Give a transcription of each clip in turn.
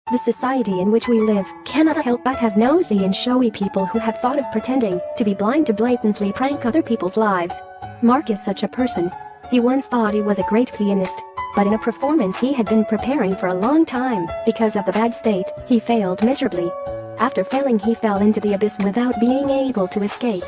The society in which we live cannot help but have nosy and showy people who have thought of pretending to be blind to blatantly prank other people's lives. Mark is such a person. He once thought he was a great pianist, but in a performance he had been preparing for a long time, because of the bad state, he failed miserably. After failing, he fell into the abyss without being able to escape.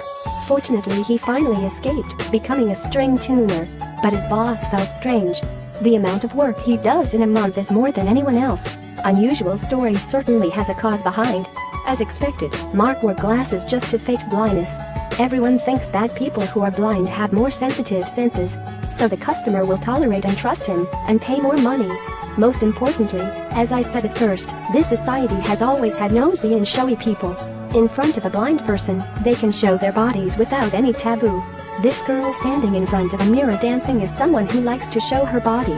Fortunately, he finally escaped, becoming a string tuner, but his boss felt strange. The amount of work he does in a month is more than anyone else. Unusual story certainly has a cause behind. As expected, Mark wore glasses just to fake blindness. Everyone thinks that people who are blind have more sensitive senses, so the customer will tolerate and trust him, and pay more money. Most importantly, as I said at first, this society has always had nosy and showy people. In front of a blind person, they can show their bodies without any taboo. This girl standing in front of a mirror dancing is someone who likes to show her body.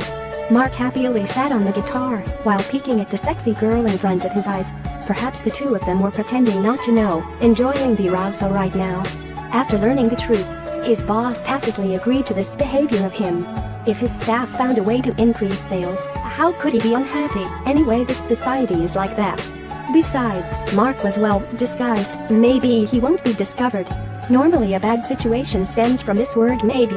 Mark happily sat on the guitar, while peeking at the sexy girl in front of his eyes. Perhaps the two of them were pretending not to know, enjoying the arousal right now. After learning the truth, his boss tacitly agreed to this behavior of him. If his staff found a way to increase sales, how could he be unhappy? Anyway, this society is like that. Besides, Mark was well disguised. Maybe he won't be discovered. Normally a bad situation stems from this word maybe.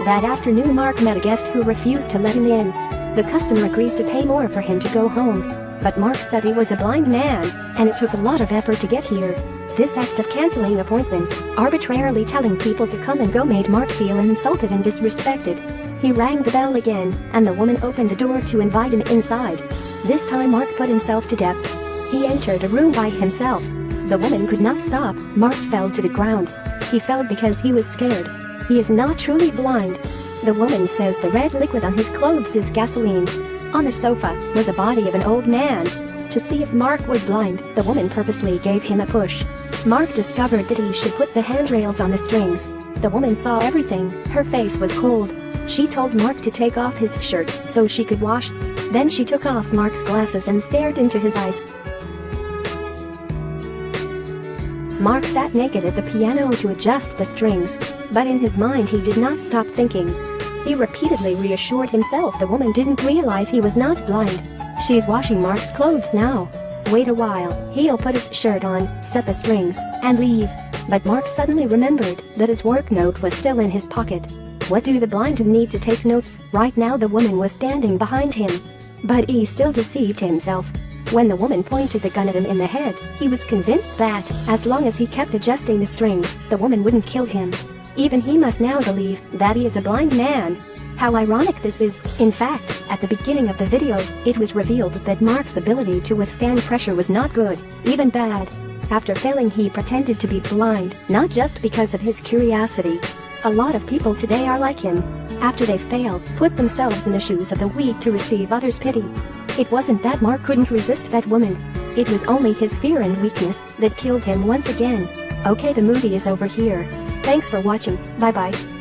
That afternoon, Mark met a guest who refused to let him in. The customer agrees to pay more for him to go home. But Mark said he was a blind man, and it took a lot of effort to get here. This act of canceling appointments, arbitrarily telling people to come and go, made Mark feel insulted and disrespected. He rang the bell again, and the woman opened the door to invite him inside. This time Mark put himself to death. He entered a room by himself. The woman could not stop. Mark fell to the ground. He fell because he was scared. He is not truly blind. The woman says the red liquid on his clothes is gasoline. On a sofa was a body of an old man. To see if Mark was blind, the woman purposely gave him a push. Mark discovered that he should put the handrails on the strings. The woman saw everything. Her face was cold. She told Mark to take off his shirt so she could wash. Then she took off Mark's glasses and stared into his eyes. Mark sat naked at the piano to adjust the strings, but in his mind he did not stop thinking. He repeatedly reassured himself the woman didn't realize he was not blind. She's washing Mark's clothes now. Wait a while, he'll put his shirt on, set the strings, and leave. But Mark suddenly remembered that his work note was still in his pocket. What do the blind need to take notes? Right now the woman was standing behind him. But he still deceived himself. When the woman pointed the gun at him in the head, he was convinced that, as long as he kept adjusting the strings, the woman wouldn't kill him. Even he must now believe that he is a blind man. How ironic this is. In fact, at the beginning of the video, it was revealed that Mark's ability to withstand pressure was not good, even bad. After failing, he pretended to be blind, not just because of his curiosity. A lot of people today are like him. After they fail, put themselves in the shoes of the weak to receive others' pity. It wasn't that Mark couldn't resist that woman. It was only his fear and weakness that killed him once again. Okay, the movie is over here. Thanks for watching. Bye bye.